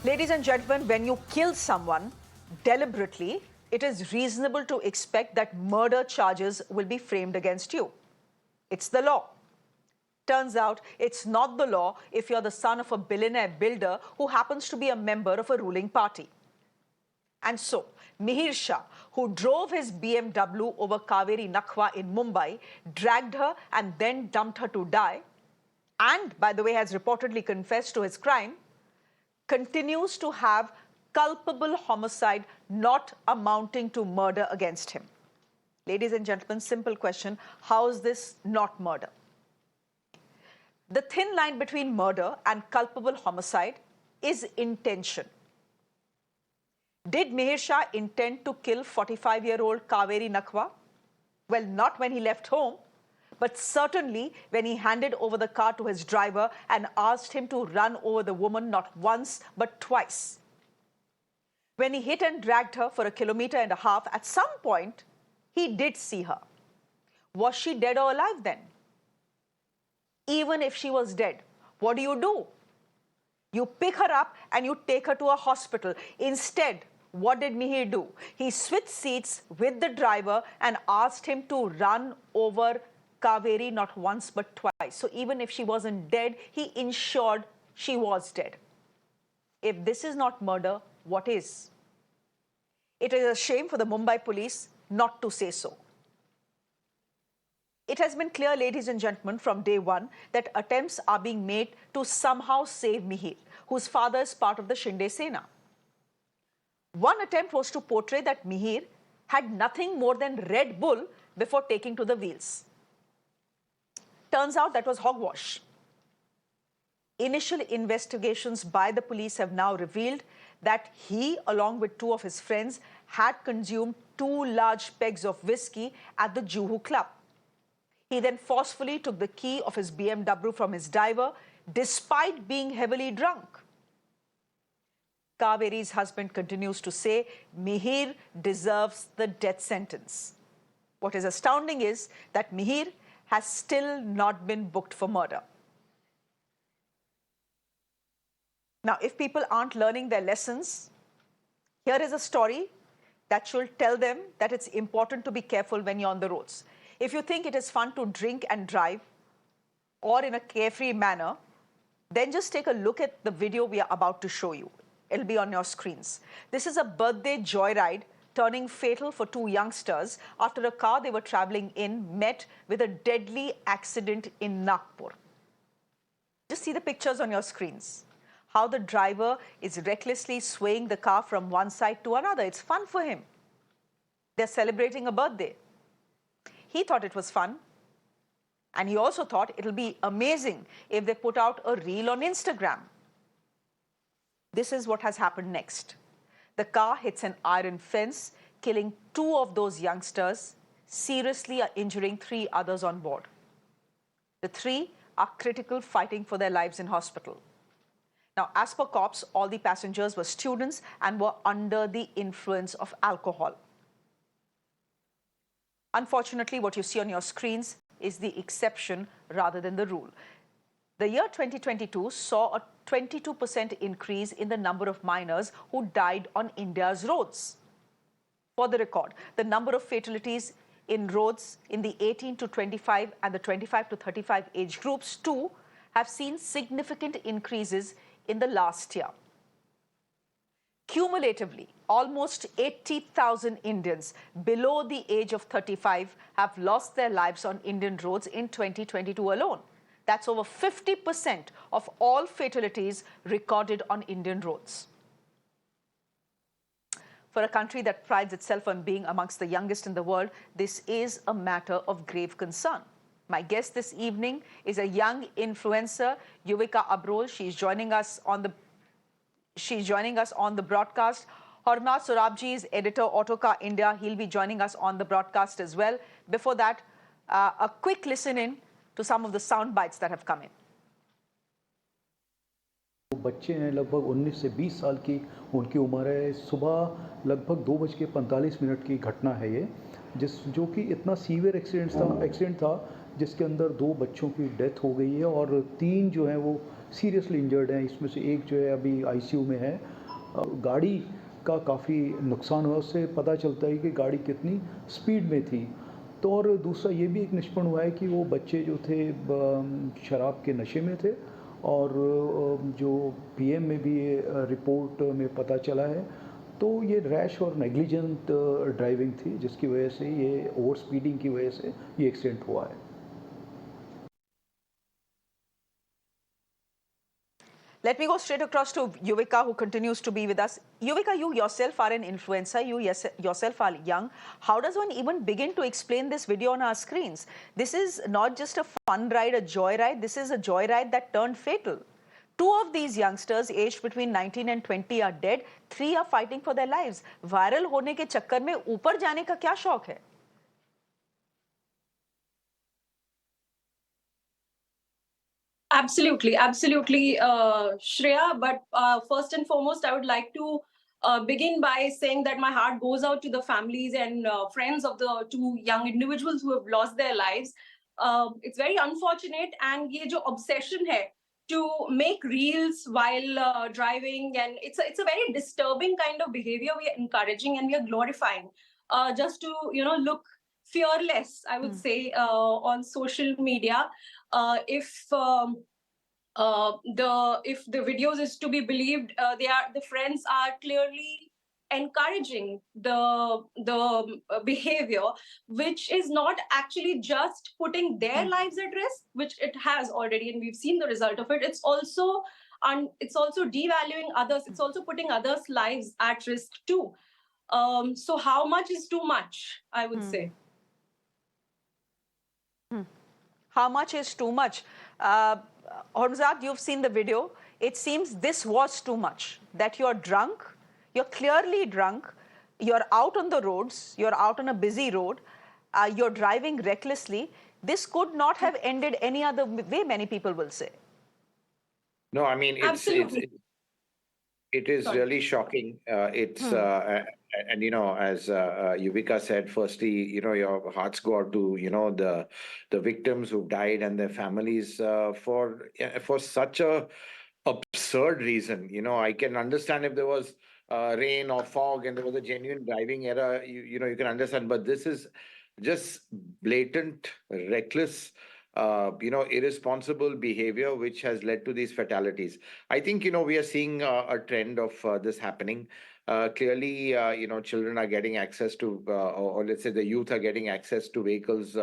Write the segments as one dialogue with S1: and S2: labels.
S1: Ladies and gentlemen, when you kill someone deliberately, it is reasonable to expect that murder charges will be framed against you. It's the law. Turns out it's not the law if you're the son of a billionaire builder who happens to be a member of a ruling party. And so, Mihir Shah, who drove his BMW over Kaveri Nakhwa in Mumbai, dragged her and then dumped her to die, and, by the way, has reportedly confessed to his crime, continues to have culpable homicide not amounting to murder against him. Ladies and gentlemen, simple question, how is this not murder? The thin line between murder and culpable homicide is intention. Did Mihir Shah intend to kill 45-year-old Kaveri Nakhwa? Well, not when he left home, but certainly when he handed over the car to his driver and asked him to run over the woman not once but twice. When he hit and dragged her for 1.5 kilometers, at some point, he did see her. Was she dead or alive then? Even if she was dead, what do? You pick her up and you take her to a hospital. Instead, what did Mihir do? He switched seats with the driver and asked him to run over Kaveri not once but twice. So even if she wasn't dead, he ensured she was dead. If this is not murder, what is? It is a shame for the Mumbai police not to say so. It has been clear, ladies and gentlemen, from day one that attempts are being made to somehow save Mihir, whose father is part of the Shiv Sena. One attempt was to portray that Mihir had nothing more than Red Bull before taking to the wheels. Turns out that was hogwash. Initial investigations by the police have now revealed that he, along with 2 of his friends, had consumed 2 large pegs of whiskey at the Juhu Club. He then forcefully took the key of his BMW from his driver, despite being heavily drunk. Kaveri's husband continues to say Mihir deserves the death sentence. What is astounding is that Mihir has still not been booked for murder. Now, if people aren't learning their lessons, here is a story that should tell them that it's important to be careful when you're on the roads. If you think it is fun to drink and drive, or in a carefree manner, then just take a look at the video we are about to show you. It'll be on your screens. This is a birthday joyride turning fatal for 2 youngsters after a car they were traveling in met with a deadly accident in Nagpur. Just see the pictures on your screens. How the driver is recklessly swaying the car from one side to another. It's fun for him. They're celebrating a birthday. He thought it was fun. And he also thought it'll be amazing if they put out a reel on Instagram. This is what has happened next. The car hits an iron fence, killing 2 of those youngsters, seriously injuring 3 others on board. The 3 are critical, fighting for their lives in hospital. Now, as per cops, all the passengers were students and were under the influence of alcohol. Unfortunately, what you see on your screens is the exception rather than the rule. The year 2022 saw a 22% increase in the number of minors who died on India's roads. For the record, the number of fatalities in roads in the 18 to 25 and the 25 to 35 age groups too have seen significant increases in the last year. Cumulatively, almost 80,000 Indians below the age of 35 have lost their lives on Indian roads in 2022 alone. That's over 50% of all fatalities recorded on Indian roads. For a country that prides itself on being amongst the youngest in the world, this is a matter of grave concern. My guest this evening is a young influencer, Yuvi. She's joining us on the broadcast. Hormazd Sorabjee is editor, Autocar India. He'll be joining us on the broadcast as well. Before that, a quick listen in to some of the sound bites that have come in.
S2: बच्चे हैं लगभग 19 से 20 साल की उनकी उम्र है। सुबह लगभग 2:45 की घटना है ये, जो कि इतना सीवियर एक्सीडेंट था जिसके अंदर 2 बच्चों की डेथ हो गई है और 3 जो हैं वो सीरियसली इंजर्ड हैं। इसमें से एक जो है अभी आईसीयू में है गाड़ी का काफ़ी नुकसान हुआ। उससे पता चलता है कि गाड़ी कितनी स्पीड में थी। तो और दूसरा ये भी एक निष्पन्न हुआ है कि वो बच्चे जो थे शराब के नशे में थे, और जो पीएम में भी ये रिपोर्ट में पता चला है। तो ये रैश और नेग्लिजेंट ड्राइविंग थी, जिसकी वजह से ये ओवर स्पीडिंग की वजह से ये एक्सीडेंट हुआ है।
S1: Let me go straight across to Yuvika, who continues to be with us. Yuvika, you yourself are an influencer. You yourself are young. How does one even begin to explain this video on our screens? This is not just a fun ride, a joyride. This is a joyride that turned fatal. Two of these youngsters, aged between 19 and 20, are dead. Three are fighting for their lives. Viral होने के चक्कर में ऊपर जाने का क्या शौक है?
S3: Absolutely, absolutely, Shreya. But first and foremost, I would like to begin by saying that my heart goes out to the families and friends of the two young individuals who have lost their lives. It's very unfortunate, and ये जो obsession है to make reels while driving, and it's a very disturbing kind of behavior we are encouraging and we are glorifying, just to look fearless, I would say, on social media. If the videos is to be believed, the friends are clearly encouraging the behavior, which is not actually just putting their lives at risk, which it has already, and we've seen the result of it. It's also devaluing others. It's also putting others' lives at risk too. So how much is too much, I would say.
S1: How much is too much? Hormazd, you've seen the video. It seems this was too much, that you're drunk, you're clearly drunk, you're out on the roads, you're out on a busy road, you're driving recklessly. This could not have ended any other way, many people will say.
S4: No, I mean,
S3: Absolutely.
S4: it is
S3: Sorry.
S4: really shocking. And as Yuvika said, firstly, your hearts go out to the victims who've died and their families for such a absurd reason. I can understand if there was rain or fog and there was a genuine driving error. You can understand, but this is just blatant, reckless. Irresponsible behavior which has led to these fatalities. I think, we are seeing a trend of this happening. Clearly, children are getting access to, or let's say the youth are getting access to vehicles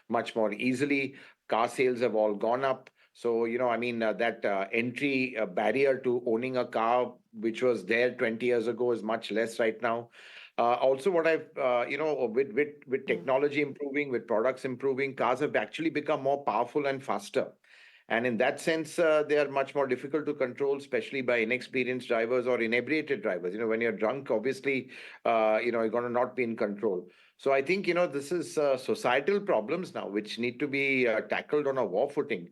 S4: much more easily. Car sales have all gone up. So, that entry barrier to owning a car, which was there 20 years ago, is much less right now. Also, what I've, with technology improving, with products improving, cars have actually become more powerful and faster. And in that sense, they are much more difficult to control, especially by inexperienced drivers or inebriated drivers. When you're drunk, obviously, you're going to not be in control. So I think, this is societal problems now, which need to be tackled on a war footing.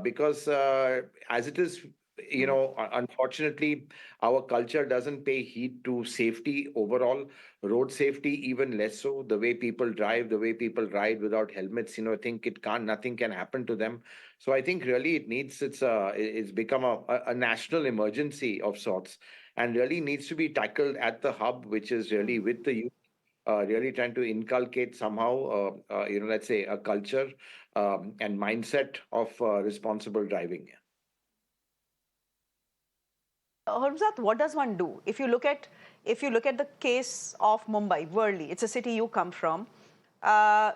S4: Because as it is, unfortunately, our culture doesn't pay heed to safety overall, road safety even less so. The way people drive, the way people ride without helmets, think nothing can happen to them. So I think really it's become a national emergency of sorts, and really needs to be tackled at the hub, which is really with the youth. Really trying to inculcate somehow, let's say, a culture and mindset of responsible driving.
S1: Hormazd, what does one do? If you look at the case of Mumbai, Worli, it's a city you come from. Uh,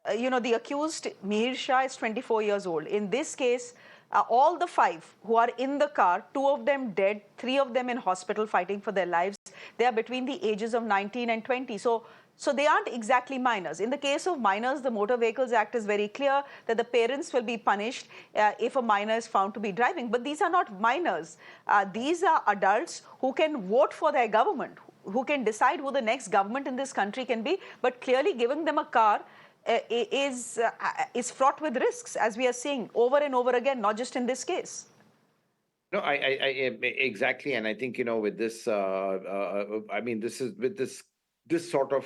S1: the accused, Mihir Shah, is 24 years old. In this case, all the five who are in the car, two of them dead, three of them in hospital fighting for their lives. They are between the ages of 19 and 20. So they aren't exactly minors. In the case of minors, the Motor Vehicles Act is very clear that the parents will be punished if a minor is found to be driving. But these are not minors. These are adults who can vote for their government, who can decide who the next government in this country can be. But clearly giving them a car is fraught with risks, as we are seeing over and over again, not just in this case.
S4: No, exactly, and I think with this, I mean, this is with this sort of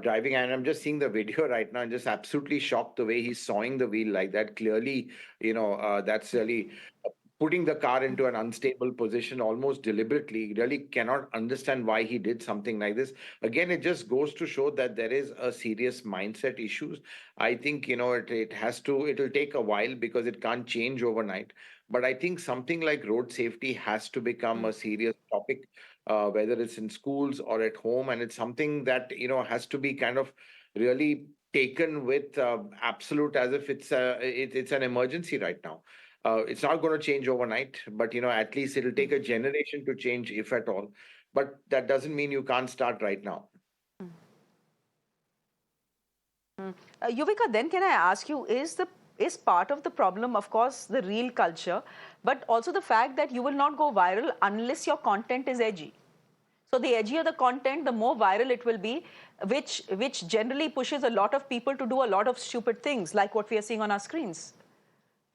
S4: driving, and I'm just seeing the video right now, and just absolutely shocked the way he's sawing the wheel like that. Clearly, that's really putting the car into an unstable position almost deliberately. Really cannot understand why he did something like this. Again, it just goes to show that there is a serious mindset issues. I think, it'll take a while because it can't change overnight. But I think something like road safety has to become a serious topic, whether it's in schools or at home. And it's something that, has to be kind of really taken with absolute, as if it's an emergency right now. It's not going to change overnight, but at least it'll take a generation to change, if at all. But that doesn't mean you can't start right now.
S1: Yuvika, then can I ask you, is part of the problem, of course, the real culture, but also the fact that you will not go viral unless your content is edgy. So the edgier the content, the more viral it will be, which generally pushes a lot of people to do a lot of stupid things, like what we are seeing on our screens.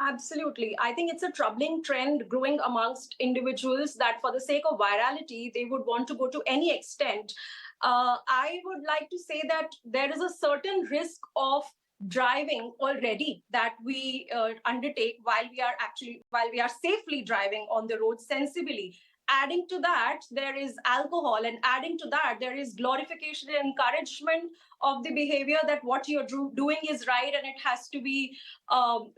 S3: Absolutely. I think it's a troubling trend growing amongst individuals that for the sake of virality, they would want to go to any extent. I would like to say that there is a certain risk of driving already that we undertake while we are safely driving on the road sensibly. Adding to that, there is alcohol, and adding to that, there is glorification and encouragement of the behavior that what you're doing is right and it has to be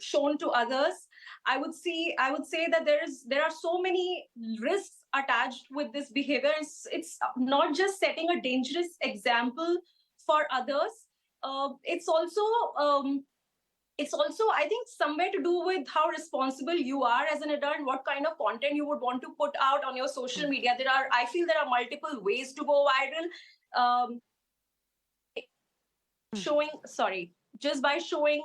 S3: shown to others. I would say that there are so many risks attached with this behavior. It's not just setting a dangerous example for others. It's also I think somewhere to do with how responsible you are as an adult, what kind of content you would want to put out on your social media. I feel there are multiple ways to go viral. Showing sorry Just by showing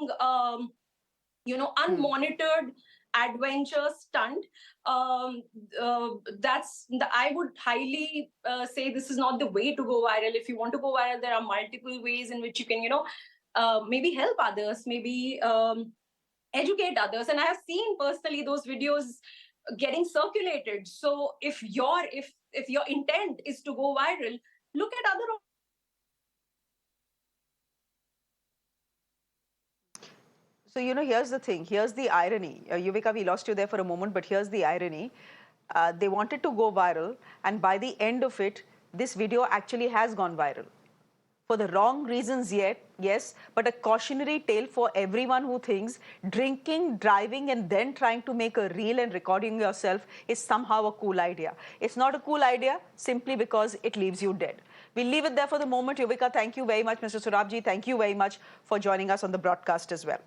S3: unmonitored adventure stunt, I would highly say this is not the way to go viral. If you want to go viral, there are multiple ways in which you can maybe help others, maybe educate others. And I have seen personally those videos getting circulated. So if your intent is to go viral, look at other.
S1: So, here's the thing. Here's the irony. Yuvika, we lost you there for a moment, but here's the irony. They wanted to go viral, and by the end of it, this video actually has gone viral. For the wrong reasons yet, yes, but a cautionary tale for everyone who thinks drinking, driving, and then trying to make a reel and recording yourself is somehow a cool idea. It's not a cool idea simply because it leaves you dead. We'll leave it there for the moment. Yuvika, thank you very much. Mr. Sorabjee, thank you very much for joining us on the broadcast as well.